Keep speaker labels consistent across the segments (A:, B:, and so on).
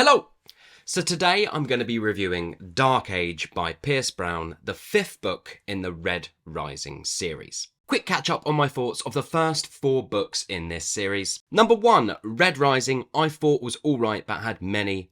A: Hello! So today I'm going to be reviewing Dark Age by Pierce Brown, the 5th book in the Red Rising series. Quick catch up on my thoughts of the first 4 books in this series. Number 1, Red Rising, I thought was alright but had many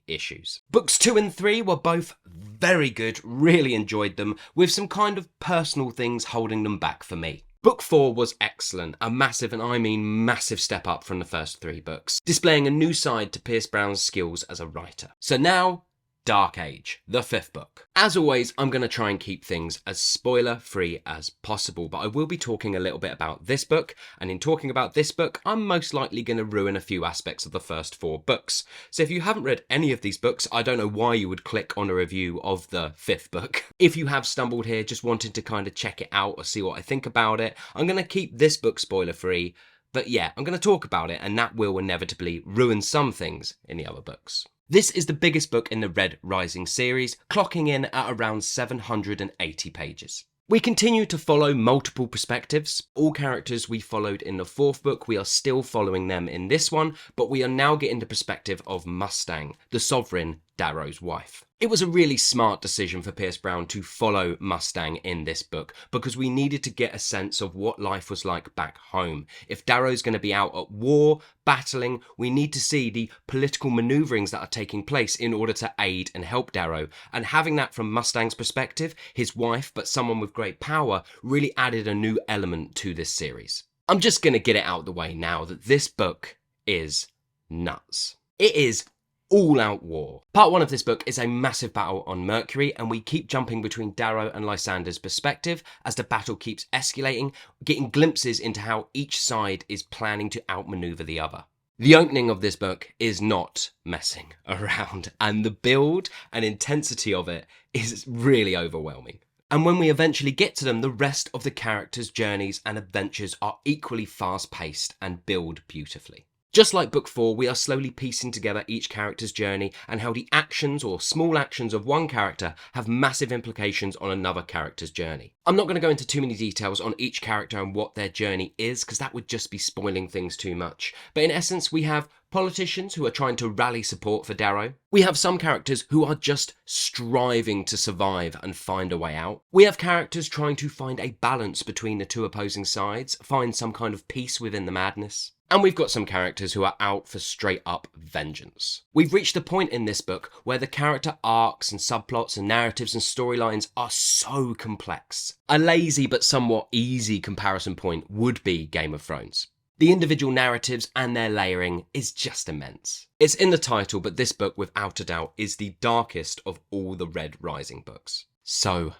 A: issues. Books 2 and 3 were both very good, really enjoyed them, with some kind of personal things holding them back for me. Book 4 was excellent, a massive, and I mean massive step up from the first 3 books, displaying a new side to Pierce Brown's skills as a writer. So now, Dark Age, the 5th book. As always, I'm going to try and keep things as spoiler-free as possible, but I will be talking a little bit about this book, and in talking about this book, I'm most likely going to ruin a few aspects of the first 4 books. So if you haven't read any of these books, I don't know why you would click on a review of the 5th book. If you have stumbled here just wanting to kind of check it out or see what I think about it, I'm going to keep this book spoiler-free, but yeah, I'm going to talk about it, and that will inevitably ruin some things in the other books. This is the biggest book in the Red Rising series, clocking in at around 780 pages. We continue to follow multiple perspectives. All characters we followed in the 4th book, we are still following them in this one, but we are now getting the perspective of Mustang, the Sovereign, Darrow's wife. It was a really smart decision for Pierce Brown to follow Mustang in this book because we needed to get a sense of what life was like back home. If Darrow's going to be out at war, battling, we need to see the political maneuverings that are taking place in order to aid and help Darrow. And having that from Mustang's perspective, his wife, but someone with great power, really added a new element to this series. I'm just going to get it out of the way now that this book is nuts. It is all-out war. Part 1 of this book is a massive battle on Mercury, and we keep jumping between Darrow and Lysander's perspective as the battle keeps escalating, getting glimpses into how each side is planning to outmaneuver the other. The opening of this book is not messing around, and the build and intensity of it is really overwhelming. And when we eventually get to them, the rest of the characters' journeys and adventures are equally fast-paced and build beautifully. Just like book 4, we are slowly piecing together each character's journey and how the actions or small actions of one character have massive implications on another character's journey. I'm not going to go into too many details on each character and what their journey is, because that would just be spoiling things too much. But in essence, we have politicians who are trying to rally support for Darrow. We have some characters who are just striving to survive and find a way out. We have characters trying to find a balance between the two opposing sides, find some kind of peace within the madness. And we've got some characters who are out for straight up vengeance. We've reached a point in this book where the character arcs and subplots and narratives and storylines are so complex. A lazy but somewhat easy comparison point would be Game of Thrones. The individual narratives and their layering is just immense. It's in the title, but this book without a doubt is the darkest of all the Red Rising books. So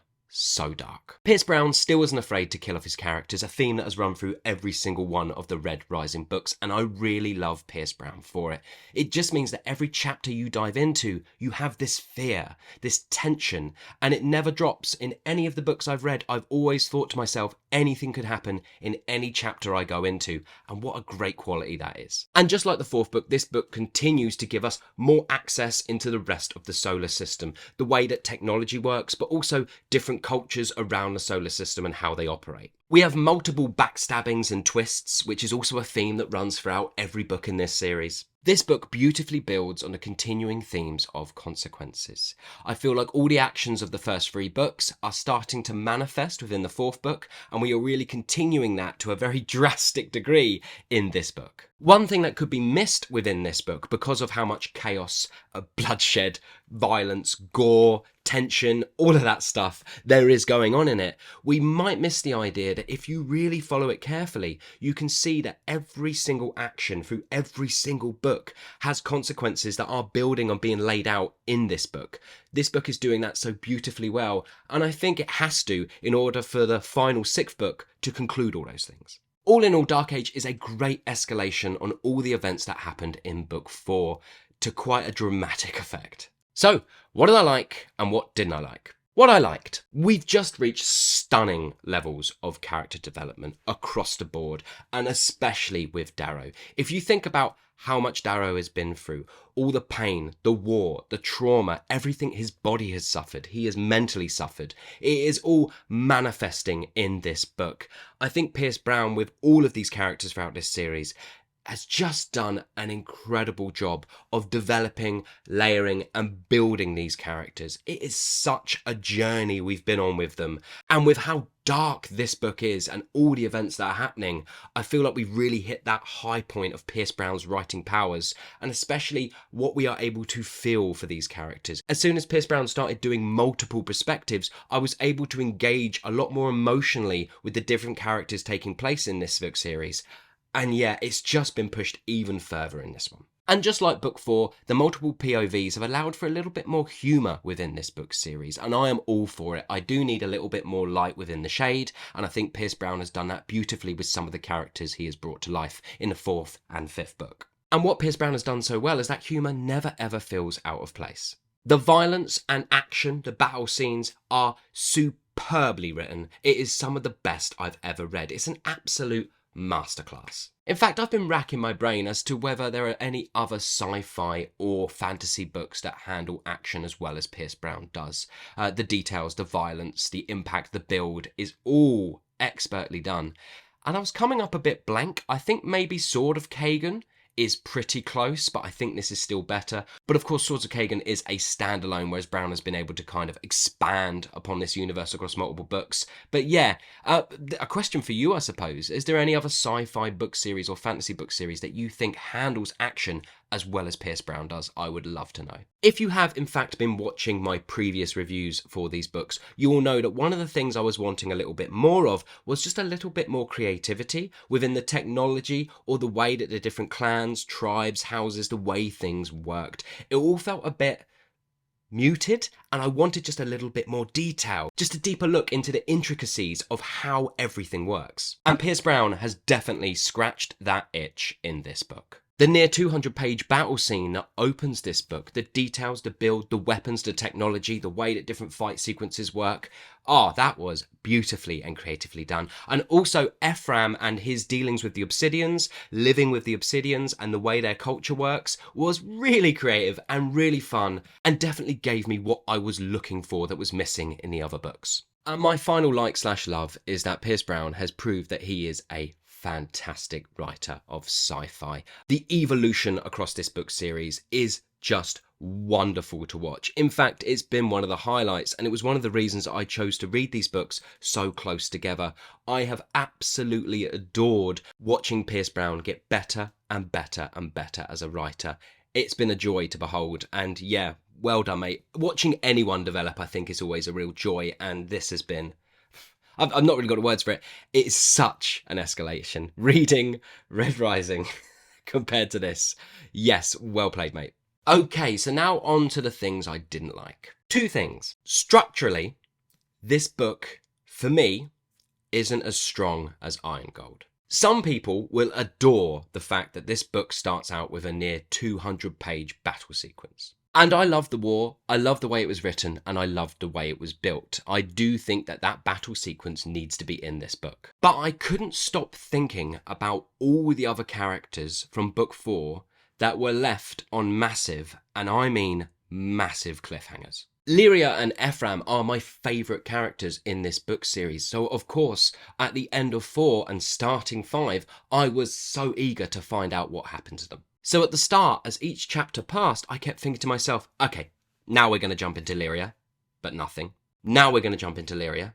A: dark. Pierce Brown still isn't afraid to kill off his characters, a theme that has run through every single one of the Red Rising books, and I really love Pierce Brown for it. It just means that every chapter you dive into, you have this fear, this tension, and it never drops. In any of the books I've read, I've always thought to myself, anything could happen in any chapter I go into, and what a great quality that is. And just like the 4th book, this book continues to give us more access into the rest of the solar system, the way that technology works, but also different cultures around the solar system and how they operate. We have multiple backstabbings and twists, which is also a theme that runs throughout every book in this series. This book beautifully builds on the continuing themes of consequences. I feel like all the actions of the first 3 books are starting to manifest within the 4th book, and we are really continuing that to a very drastic degree in this book. One thing that could be missed within this book because of how much chaos, bloodshed, violence, gore, tension, all of that stuff there is going on in it, we might miss the idea that if you really follow it carefully, you can see that every single action through every single book has consequences that are building on being laid out in this book. This book is doing that so beautifully well, and I think it has to in order for the final 6th book to conclude all those things. All in all, Dark Age is a great escalation on all the events that happened in book 4 to quite a dramatic effect. So, what did I like and what didn't I like? What I liked, we've just reached stunning levels of character development across the board, and especially with Darrow. If you think about how much Darrow has been through, all the pain, the war, the trauma, everything his body has suffered, he has mentally suffered, it is all manifesting in this book. I think Pierce Brown, with all of these characters throughout this series, has just done an incredible job of developing, layering, and building these characters. It is such a journey we've been on with them. And with how dark this book is and all the events that are happening, I feel like we've really hit that high point of Pierce Brown's writing powers, and especially what we are able to feel for these characters. As soon as Pierce Brown started doing multiple perspectives, I was able to engage a lot more emotionally with the different characters taking place in this book series. And yeah, it's just been pushed even further in this one. And just like book 4, the multiple POVs have allowed for a little bit more humour within this book series, and I am all for it. I do need a little bit more light within the shade, and I think Pierce Brown has done that beautifully with some of the characters he has brought to life in the 4th and 5th book. And what Pierce Brown has done so well is that humour never ever feels out of place. The violence and action, the battle scenes are superbly written. It is some of the best I've ever read. It's an absolute masterclass. In fact, I've been racking my brain as to whether there are any other sci-fi or fantasy books that handle action as well as Pierce Brown does. The details, the violence, the impact, the build is all expertly done. And I was coming up a bit blank. I think maybe Sword of Kagan is pretty close, but I think this is still better. But of course, Swords of Kagan is a standalone, whereas Brown has been able to kind of expand upon this universe across multiple books. But yeah, a question for you, I suppose. Is there any other sci-fi book series or fantasy book series that you think handles action as well as Pierce Brown does? I would love to know. If you have in fact been watching my previous reviews for these books, you will know that one of the things I was wanting a little bit more of was just a little bit more creativity within the technology or the way that the different clans, tribes, houses, the way things worked. It all felt a bit muted, and I wanted just a little bit more detail, just a deeper look into the intricacies of how everything works. And Pierce Brown has definitely scratched that itch in this book. The near 200-page battle scene that opens this book, the details, the build, the weapons, the technology, the way that different fight sequences work, that was beautifully and creatively done. And also Ephraim and his dealings with the Obsidians, living with the Obsidians and the way their culture works was really creative and really fun, and definitely gave me what I was looking for that was missing in the other books. And my final like/love is that Pierce Brown has proved that he is a fantastic writer of sci-fi. The evolution across this book series is just wonderful to watch. In fact, it's been one of the highlights, and it was one of the reasons I chose to read these books so close together. I have absolutely adored watching Pierce Brown get better and better and better as a writer. It's been a joy to behold, and yeah, well done, mate. Watching anyone develop, I think, is always a real joy, and this has been... I've not really got the words for it. It's such an escalation. Reading Red Rising compared to this. Yes, well played, mate. Okay, so now on to the things I didn't like. 2 things. Structurally, this book, for me, isn't as strong as Iron Gold. Some people will adore the fact that this book starts out with a near 200-page battle sequence. And I love the war, I love the way it was written, and I loved the way it was built. I do think that that battle sequence needs to be in this book. But I couldn't stop thinking about all the other characters from book 4 that were left on massive, and I mean massive, cliffhangers. Lyria and Ephraim are my favourite characters in this book series, so of course, at the end of 4 and starting 5, I was so eager to find out what happened to them. So at the start, as each chapter passed, I kept thinking to myself, okay, now we're going to jump into Lyria, but nothing. Now we're going to jump into Lyria,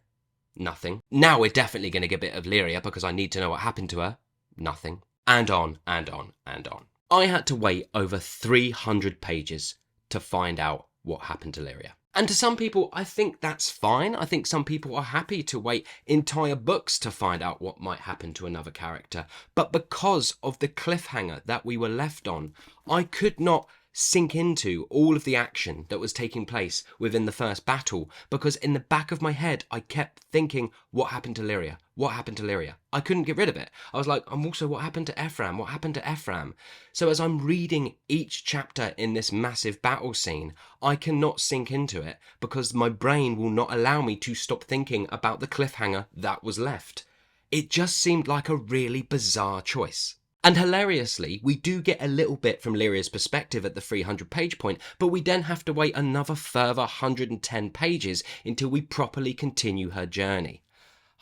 A: nothing. Now we're definitely going to get a bit of Lyria because I need to know what happened to her, nothing. And on and on and on. I had to wait over 300 pages to find out what happened to Lyria. And to some people, I think that's fine. I think some people are happy to wait entire books to find out what might happen to another character. But because of the cliffhanger that we were left on, I could not sink into all of the action that was taking place within the first battle, because in the back of my head I kept thinking, what happened to Lyria? What happened to Lyria? I couldn't get rid of it. I was like, I'm also, what happened to Ephraim? What happened to Ephraim? So as I'm reading each chapter in this massive battle scene, I cannot sink into it because my brain will not allow me to stop thinking about the cliffhanger that was left. It just seemed like a really bizarre choice. And hilariously, we do get a little bit from Lyria's perspective at the 300-page point, but we then have to wait another further 110 pages until we properly continue her journey.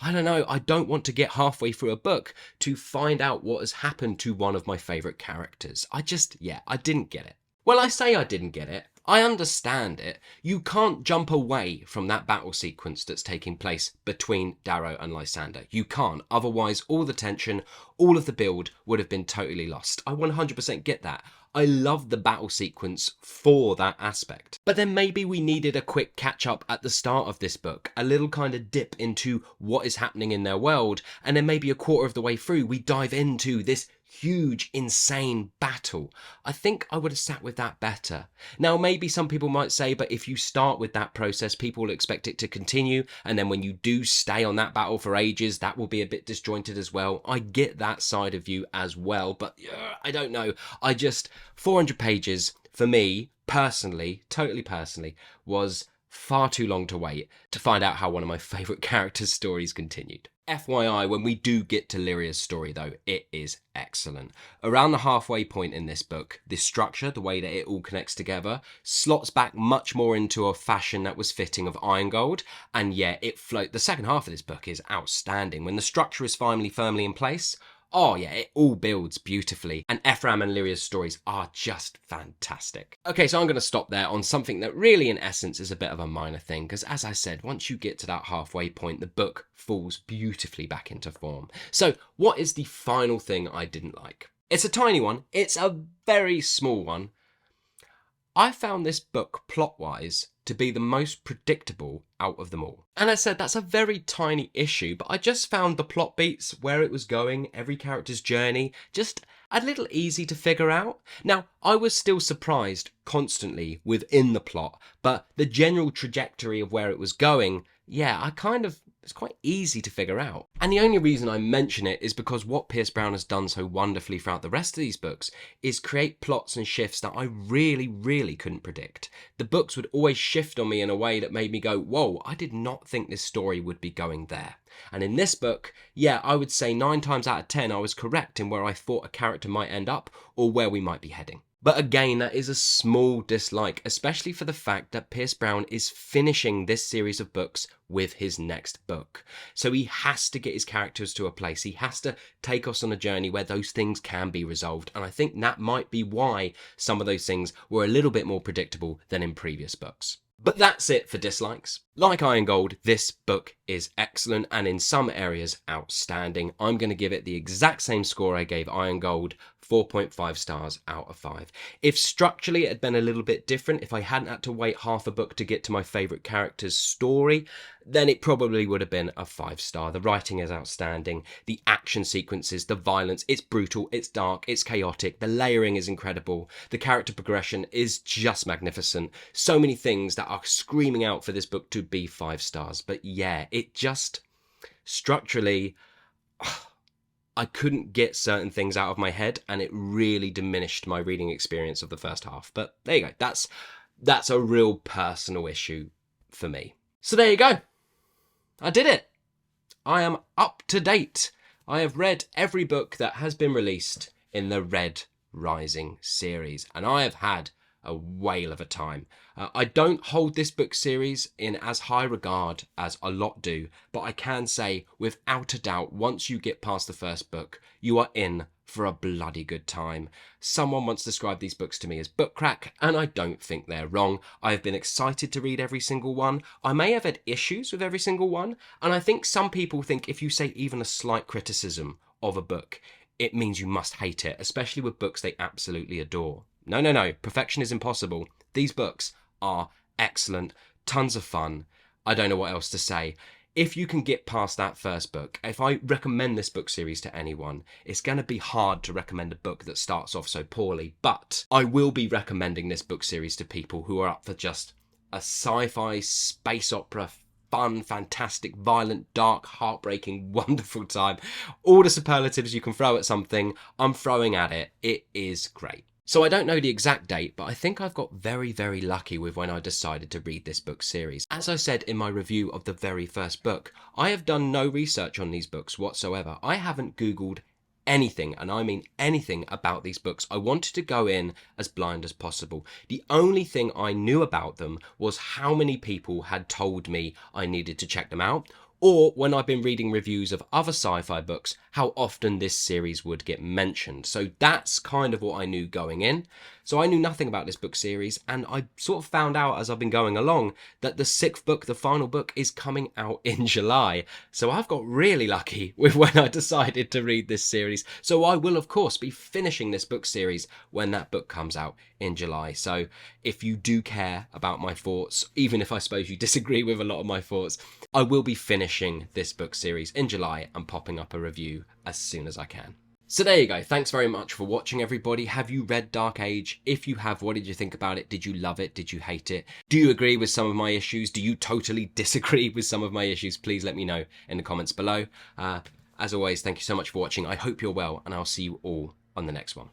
A: I don't know, I don't want to get halfway through a book to find out what has happened to one of my favourite characters. I didn't get it. Well, I say I didn't get it. I understand it. You can't jump away from that battle sequence that's taking place between Darrow and Lysander. You can't. Otherwise, all the tension, all of the build would have been totally lost. I 100% get that. I love the battle sequence for that aspect. But then maybe we needed a quick catch up at the start of this book, a little kind of dip into what is happening in their world, and then maybe a quarter of the way through we dive into this huge, insane battle. I think I would have sat with that better. Now, maybe some people might say, but if you start with that process, people will expect it to continue, and then when you do stay on that battle for ages, that will be a bit disjointed as well. I get that side of you as well, but I don't know. 400 pages, for me, personally, totally personally, was far too long to wait to find out how one of my favourite characters' stories continued. FYI, when we do get to Lyria's story though, it is excellent. Around the halfway point in this book, the structure, the way that it all connects together, slots back much more into a fashion that was fitting of Iron Gold, and yeah, the second half of this book is outstanding. When the structure is finally firmly in place, oh yeah, it all builds beautifully, and Ephraim and Lyria's stories are just fantastic. Okay, so I'm going to stop there on something that really in essence is a bit of a minor thing, because as I said, once you get to that halfway point, the book falls beautifully back into form. So what is the final thing I didn't like? It's a tiny one, it's a very small one. I found this book plot-wise to be the most predictable out of them all. And I said that's a very tiny issue, but I just found the plot beats, where it was going, every character's journey, just a little easy to figure out. Now, I was still surprised constantly within the plot, but the general trajectory of where it was going, yeah, it's quite easy to figure out. And the only reason I mention it is because what Pierce Brown has done so wonderfully throughout the rest of these books is create plots and shifts that I really, really couldn't predict. The books would always shift on me in a way that made me go, whoa, I did not think this story would be going there. And in this book, yeah, I would say 9 times out of 10 I was correct in where I thought a character might end up or where we might be heading. But again, that is a small dislike, especially for the fact that Pierce Brown is finishing this series of books with his next book. So he has to get his characters to a place. He has to take us on a journey where those things can be resolved. And I think that might be why some of those things were a little bit more predictable than in previous books. But that's it for dislikes. Like Iron Gold, this book is excellent and in some areas outstanding. I'm going to give it the exact same score I gave Iron Gold, 4.5 stars out of 5. If structurally it had been a little bit different, if I hadn't had to wait half a book to get to my favourite character's story, then it probably would have been a 5-star. The writing is outstanding, the action sequences, the violence, it's brutal, it's dark, it's chaotic, the layering is incredible, the character progression is just magnificent. So many things that are screaming out for this book to be 5 stars. But yeah, it just structurally, I couldn't get certain things out of my head and it really diminished my reading experience of the first half. But there you go, that's a real personal issue for me. So there you go, I did it. I am up to date. I have read every book that has been released in the Red Rising series and I have had a whale of a time. I don't hold this book series in as high regard as a lot do, but I can say without a doubt, once you get past the first book, you are in for a bloody good time. Someone once described these books to me as book crack, and I don't think they're wrong. I've been excited to read every single one. I may have had issues with every single one, and I think some people think if you say even a slight criticism of a book, it means you must hate it, especially with books they absolutely adore. No. Perfection is impossible. These books are excellent, tons of fun. I don't know what else to say. If you can get past that first book, if I recommend this book series to anyone, it's going to be hard to recommend a book that starts off so poorly, but I will be recommending this book series to people who are up for just a sci-fi space opera fun, fantastic, violent, dark, heartbreaking, wonderful time. All the superlatives you can throw at something, I'm throwing at it. It is great. So I don't know the exact date, but I think I've got very, very lucky with when I decided to read this book series. As I said in my review of the very first book, I have done no research on these books whatsoever. I haven't Googled anything, and I mean anything about these books. I wanted to go in as blind as possible. The only thing I knew about them was how many people had told me I needed to check them out, or when I've been reading reviews of other sci-fi books, how often this series would get mentioned. So that's kind of what I knew going in. So I knew nothing about this book series, and I sort of found out as I've been going along that the 6th book, the final book, is coming out in July. So I've got really lucky with when I decided to read this series. So I will, of course, be finishing this book series when that book comes out in July. So if you do care about my thoughts, even if I suppose you disagree with a lot of my thoughts, I will be finishing this book series in July and popping up a review as soon as I can. So there you go. Thanks very much for watching, everybody. Have you read Dark Age? If you have, what did you think about it? Did you love it? Did you hate it? Do you agree with some of my issues? Do you totally disagree with some of my issues? Please let me know in the comments below. As always, thank you so much for watching. I hope you're well, and I'll see you all on the next one.